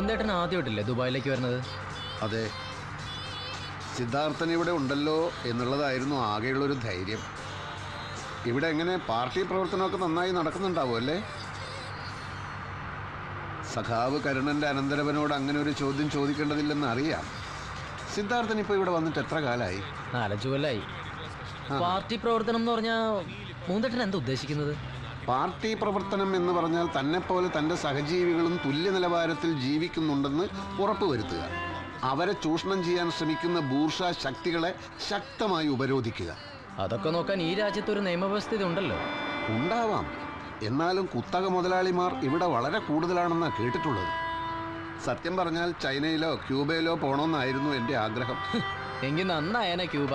മുകുന്ദേട്ടൻ ആദ്യമായിട്ടില്ലേ ദുബായിലേക്ക് വരുന്നത്? അതെ, സിദ്ധാർത്ഥൻ ഇവിടെ ഉണ്ടല്ലോ എന്നുള്ളതായിരുന്നു ആകെയുള്ളൊരു ധൈര്യം. ഇവിടെ എങ്ങനെ പാർട്ടി പ്രവർത്തനമൊക്കെ നന്നായി നടക്കുന്നുണ്ടാവും അല്ലേ? സഖാവ് കരുണന്റെ അനന്തരവനോട് അങ്ങനെ ഒരു ചോദ്യം ചോദിക്കേണ്ടതില്ലെന്ന് അറിയാം. സിദ്ധാർത്ഥൻ ഇപ്പോൾ ഇവിടെ വന്നിട്ട് എത്ര കാലമായി? 4-5 കൊല്ലമായി. പാർട്ടി പ്രവർത്തനം എന്ന് പറഞ്ഞാൽ മുകുന്ദേട്ടൻ എന്താ ഉദ്ദേശിക്കുന്നത്? പാർട്ടി പ്രവർത്തനം എന്ന് പറഞ്ഞാൽ തന്നെപ്പോലെ തൻ്റെ സഹജീവികളും തുല്യ നിലവാരത്തിൽ ജീവിക്കുന്നുണ്ടെന്ന് ഉറപ്പുവരുത്തുക. അവരെ ചൂഷണം ചെയ്യാൻ ശ്രമിക്കുന്ന ബൂർഷാ ശക്തികളെ ശക്തമായി ഉപരോധിക്കുക. അതൊക്കെ നോക്കാൻ ഈ രാജ്യത്ത് ഒരു നിയമവ്യവസ്ഥ ഉണ്ടല്ലോ. ഉണ്ടാവാം, എന്നാലും കുത്തക മുതലാളിമാർ ഇവിടെ വളരെ കൂടുതലാണെന്നാണ് കേട്ടിട്ടുള്ളത്. സത്യം പറഞ്ഞാൽ ചൈനയിലോ ക്യൂബയിലോ പോകണമെന്നായിരുന്നു എൻ്റെ ആഗ്രഹം. എങ്കിൽ നന്നായനെ ക്യൂബ.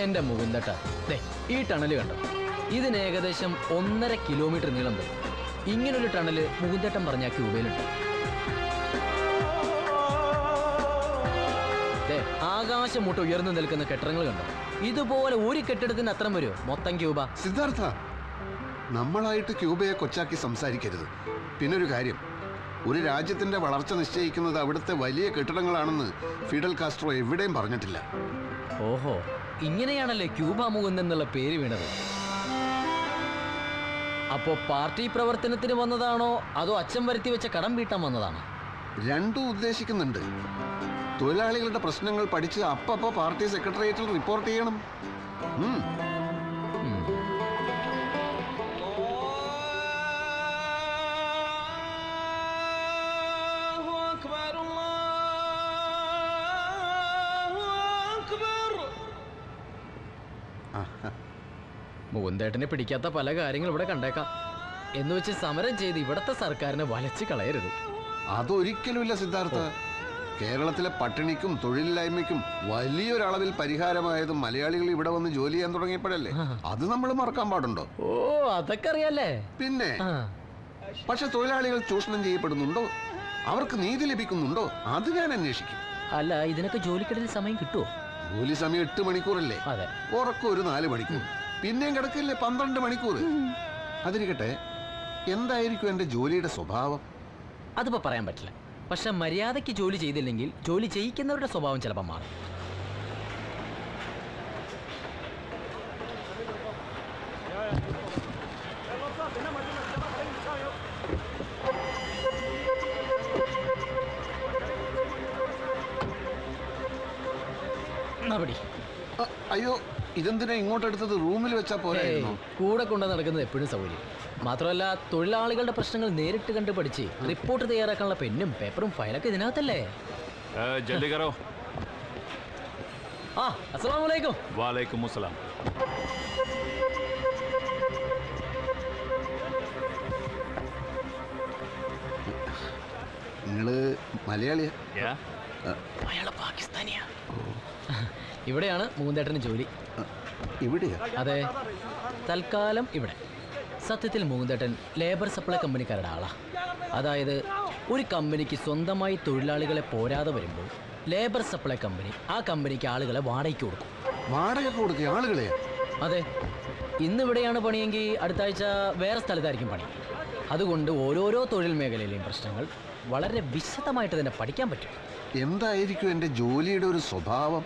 എൻ്റെ മുകുന്ദേട്ടാ, ഈ ടണൽ കണ്ടോ? ഇതിന് ഏകദേശം 1.5 കിലോമീറ്റർ നീളം വരും. ഇങ്ങനൊരു ടണല് മുകുന്ദേട്ടൻ പറഞ്ഞ ക്യൂബയിലുണ്ട്. ആകാശം മുട്ട ഉയർന്നു നിൽക്കുന്ന കെട്ടിടങ്ങൾ കണ്ടോ? ഇതുപോലെ ഒരു കെട്ടിടത്തിന് അത്രം വരുമോ മൊത്തം ക്യൂബ? സിദ്ധാർത്ഥ, നമ്മളായിട്ട് ക്യൂബയെ കൊച്ചാക്കി സംസാരിക്കരുത്. പിന്നൊരു കാര്യം, ഒരു രാജ്യത്തിന്റെ വളർച്ച നിശ്ചയിക്കുന്നത് അവിടുത്തെ വലിയ കെട്ടിടങ്ങളാണെന്ന് ഫിഡൽ കാസ്ട്രോ എവിടെയും പറഞ്ഞിട്ടില്ല. ഓഹോ, ഇങ്ങനെയാണല്ലേ ക്യൂബ മുകുന്ദൻ എന്നുള്ള പേര് വീണത്. അപ്പോ പാർട്ടി പ്രവർത്തനത്തിന് വന്നതാണോ അതോ അച്ഛൻ വരുത്തി വെച്ച കടം വീട്ടാൻ വന്നതാണോ? രണ്ടും ഉദ്ദേശിക്കുന്നുണ്ട്. തൊഴിലാളികളുടെ പ്രശ്നങ്ങൾ പഠിച്ച് അപ്പപ്പോ പാർട്ടി സെക്രട്ടേറിയറ്റിൽ റിപ്പോർട്ട് ചെയ്യണം. മുകുന്ദേട്ടനെ പിടിക്കാത്ത പല കാര്യങ്ങൾ ഇവിടെ കണ്ടേക്കാം. എന്ന് വെച്ച് സമരം ചെയ്ത് ഇവിടത്തെ സർക്കാരിനെ വലച്ച് കളയരുത്. അതൊരിക്കലുമില്ല സിദ്ധാർത്ഥ. കേരളത്തിലെ പട്ടിണിക്കും തൊഴിലില്ലായ്മയ്ക്കും വലിയൊരളവിൽ പരിഹാരമായത് മലയാളികൾ ഇവിടെ വന്ന് ജോലി ചെയ്യാൻ തുടങ്ങിയപ്പോഴല്ലേ. അത് നമ്മൾ മറക്കാൻ പാടുണ്ടോ? ഓ, അതൊക്കെ അറിയാലേ. പിന്നെ പക്ഷെ തൊഴിലാളികൾ ചൂഷണം ചെയ്യപ്പെടുന്നുണ്ടോ, അവർക്ക് നീതി ലഭിക്കുന്നുണ്ടോ, അത് ഞാൻ അന്വേഷിക്കും. അല്ല, ഇതിനൊക്കെ ജോലിക്കിടയിൽ സമയം കിട്ടുമോ? ജോലി സമയം 8 മണിക്കൂറല്ലേ? അതെ. ഉറക്കം ഒരു 4 മണിക്കൂർ, പിന്നെയും കിടക്കില്ലേ 12 മണിക്കൂർ. അതിരിക്കട്ടെ, എന്തായിരിക്കും എൻ്റെ ജോലിയുടെ സ്വഭാവം? അതിപ്പോ പറയാൻ പറ്റില്ല. പക്ഷെ മര്യാദയ്ക്ക് ജോലി ചെയ്തില്ലെങ്കിൽ ജോലി ചെയ്യിക്കുന്നവരുടെ സ്വഭാവം ചിലപ്പോൾ മാറും. അയ്യോ, ഇതെന്തിനാ ഇങ്ങോട്ടെടുത്തത്? റൂമിൽ വെച്ചാ പോരായിരുന്നോ? കൂടെ കൊണ്ട് നടക്കുന്നത് എപ്പോഴും സൗകര്യം. മാത്രമല്ല, തൊഴിലാളികളുടെ പ്രശ്നങ്ങൾ നേരിട്ട് കണ്ട് പഠിച്ച് റിപ്പോർട്ട് തയ്യാറാക്കാനുള്ള പെന്നും പേപ്പറും ഫയലൊക്കെ ഇതിനകത്തല്ലേ. അസ്സലാമു അലൈക്കും. വാലൈക്കും അസ്സലാം. നിങ്ങള് മലയാളിയാ? അയാള് പാകിസ്ഥാനിയാ. ഇവിടെയാണ് മുകുന്ദേട്ടന് ജോലി. ഇവിടെയാ? അതെ, തൽക്കാലം ഇവിടെ. സത്യത്തിൽ മുകുന്ദേട്ടൻ ലേബർ സപ്ലൈ കമ്പനിക്കാരുടെ ആളാ. അതായത് ഒരു കമ്പനിക്ക് സ്വന്തമായി തൊഴിലാളികളെ പോരാതെ വരുമ്പോൾ ലേബർ സപ്ലൈ കമ്പനി ആ കമ്പനിക്ക് ആളുകളെ വാടകയ്ക്ക് കൊടുക്കും. വാടക കൊടുക്കുക ആളുകളെ? അതെ. ഇന്നിവിടെയാണ് പണിയെങ്കിൽ അടുത്ത ആഴ്ച വേറെ സ്ഥലത്തായിരിക്കും പണി. അതുകൊണ്ട് ഓരോരോ തൊഴിൽ മേഖലയിലെയും പ്രശ്നങ്ങൾ വളരെ വിശദമായിട്ട് തന്നെ പഠിക്കാൻ പറ്റും. എന്തായിരിക്കും എൻ്റെ ജോലിയുടെ ഒരു സ്വഭാവം?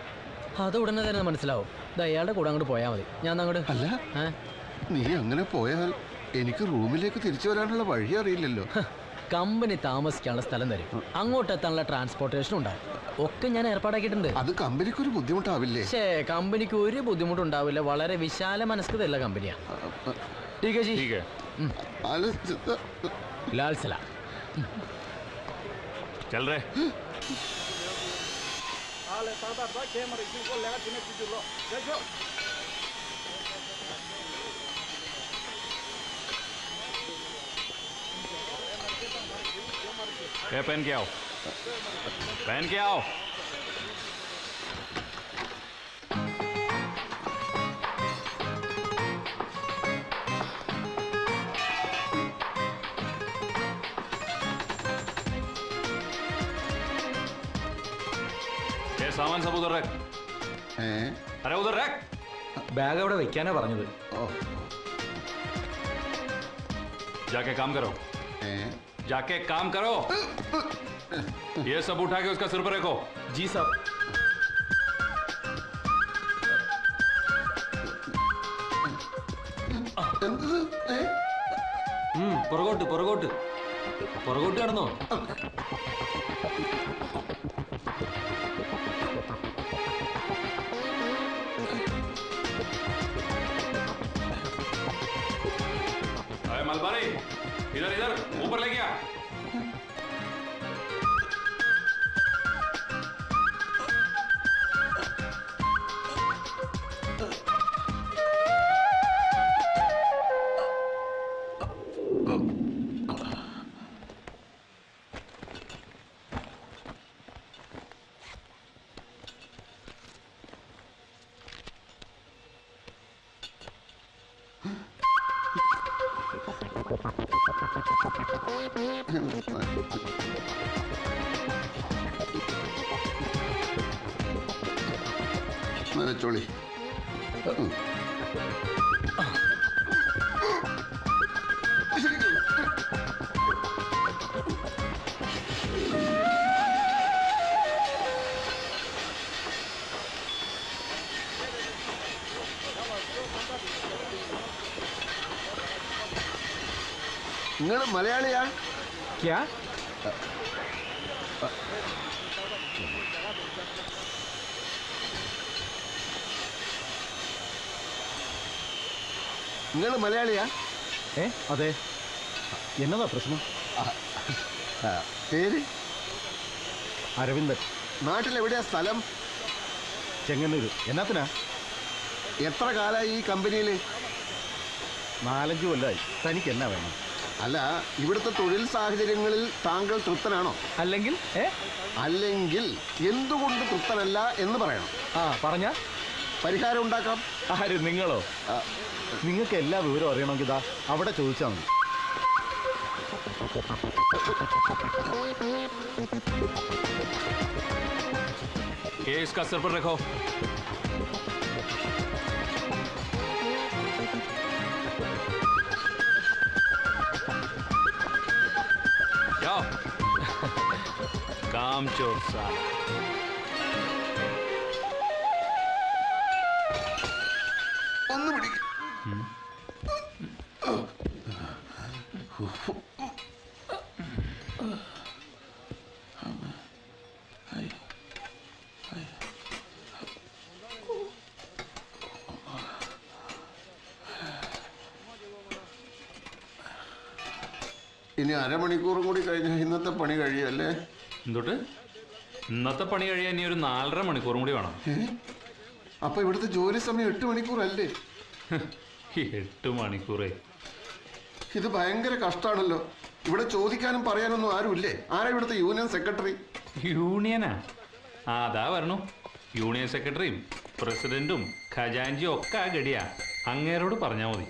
അത് ഉടനെ തന്നെ മനസ്സിലാവും. അയാളുടെ കൂടെ അങ്ങോട്ട് പോയാൽ മതി. ഞാൻ അങ്ങോട്ട്. അല്ല, നീ അങ്ങനെ പോയാൽ എനിക്ക് റൂമിലേക്ക് തിരിച്ചു വരാനുള്ള വഴി അറിയില്ലല്ലോ. കമ്പനി താമസിക്കാനുള്ള സ്ഥലം തരും, അങ്ങോട്ടെത്താനുള്ള ട്രാൻസ്പോർട്ടേഷൻ ഉണ്ടാവും. ഒക്കെ ഞാൻ ഏർപ്പാടാക്കിയിട്ടുണ്ട്. അത് കമ്പനിക്ക് ഒരു ബുദ്ധിമുട്ടാവില്ലേ? കമ്പനിക്ക് ഒരു ബുദ്ധിമുട്ടുണ്ടാവില്ല. വളരെ വിശാല മനസ്കതയുള്ള കമ്പനിയാ. ലാൽ സലാം. पहन के आओ, पहन के आओ. ये सामान सब उधर रख. अरे उधर रख. ബാഗ് അവിടെ വെക്കാനാ പറഞ്ഞത്. जाके काम करो, ഏ? जाके काम करो। ये सब उठा के उसका सिर पर रखो। जी साहब। എന്തത്? ഏ? പുറകോട്ട് പുറകോട്ട് പുറകോട്ട് കടന്നോ. अरे मलबारी, इधर इधर ऊपर ले गया। നനച്ചോളി. നിങ്ങൾ മലയാളിയാ? ക്യാ? നിങ്ങൾ മലയാളിയാ? അതെ. എന്നതാ പ്രശ്നം? പേര്? അരവിന്ദൻ. നാട്ടിലെവിടെയാ സ്ഥലം? ചെങ്ങന്നൂര്. എന്നാത്തിനാ? എത്ര കാലമായി ഈ കമ്പനിയിൽ? 4-5 കൊല്ലമായി. തനിക്ക് എന്നാ വേണം? അല്ല, ഇവിടുത്തെ തൊഴിൽ സാഹചര്യങ്ങളിൽ താങ്കൾ തൃപ്തനാണോ? അല്ലെങ്കിൽ അല്ലെങ്കിൽ എന്തുകൊണ്ട് തൃപ്തനല്ല എന്ന് പറയണം. പറഞ്ഞ പരിഹാരം ഉണ്ടാക്കാം. ആര്? നിങ്ങളോ? നിങ്ങൾക്ക് എല്ലാ വിവരവും അറിയണമെങ്കിൽ ഇതാ അവിടെ ചോദിച്ചാൽ മതി. ये इसका सिर पर रखो। जाओ। काम चोर साला। ഒന്ന് പിടിക്ക്. ഇനി അരമണിക്കൂറും കൂടി കഴിഞ്ഞാൽ ഇന്നത്തെ പണി കഴിയല്ലേ? എന്തുട്ട്? ഇന്നത്തെ പണി കഴിയാൻ ഇനി ഒരു 4.5 മണിക്കൂറും കൂടി വേണം. അപ്പൊ ഇവിടുത്തെ ജോലി സമയം 8 മണിക്കൂറല്ലേ? 8 മണിക്കൂറേ. ഇത് ഭയങ്കര കഷ്ടാണല്ലോ. ഇവിടെ ചോദിക്കാനും പറയാനൊന്നും ആരുമില്ലേ? ആരാ ഇവിടുത്തെ യൂണിയൻ സെക്രട്ടറി? യൂണിയനാ? അതാ വരണു. യൂണിയൻ സെക്രട്ടറിയും പ്രസിഡന്റും ഖജാൻജിയും ഒക്കെ ആ ഗടിയാ. അങ്ങേരോട് പറഞ്ഞാൽ മതി.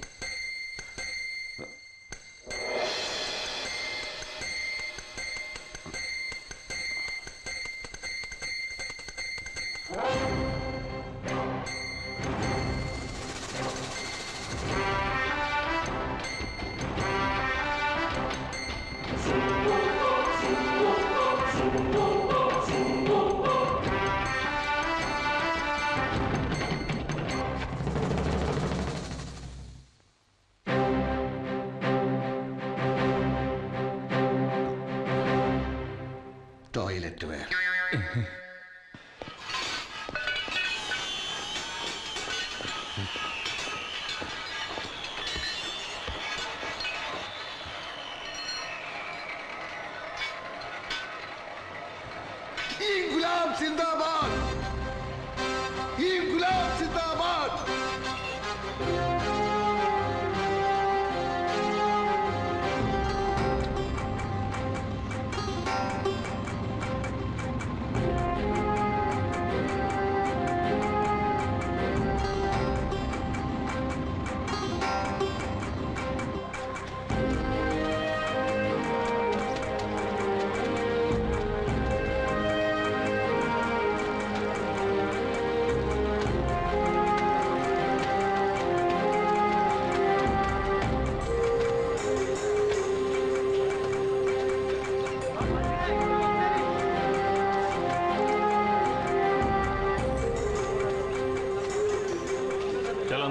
Toilet where. İnkılap Zindabad! İnkılap Zindabad!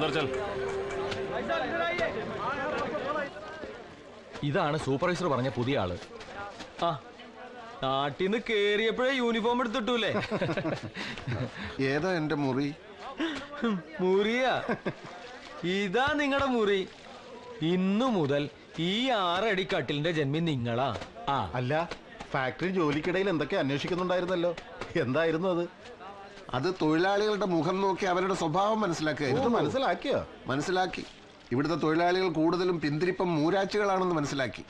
अंदर चल ഇതാണ് സൂപ്പർവൈസർ പറഞ്ഞ പുതിയ ആള്. ആ നാട്ടിന്ന് കേറിയപ്പോഴേ യൂണിഫോം എടുത്തിട്ടൂലേ? ഏതാ എന്റെ മുറി? മുറിയാ? ഇതാ നിങ്ങളുടെ മുറി. ഇന്നു മുതൽ ഈ 6 അടി കട്ടിലിന്റെ ജന്മി നിങ്ങളാ. ആ അല്ല, ഫാക്ടറി ജോലിക്കിടയിൽ എന്തൊക്കെ അന്വേഷിക്കുന്നുണ്ടായിരുന്നല്ലോ, എന്തായിരുന്നു അത്? അത് തൊഴിലാളികളുടെ മുഖം നോക്കി അവരുടെ സ്വഭാവം ഇത് മനസ്സിലാക്കിയോ? മനസ്സിലാക്കി. ഇവിടുത്തെ തൊഴിലാളികൾ കൂടുതലും പിന്തിരിപ്പം മൂരാച്ചുകളാണെന്ന് മനസ്സിലാക്കി.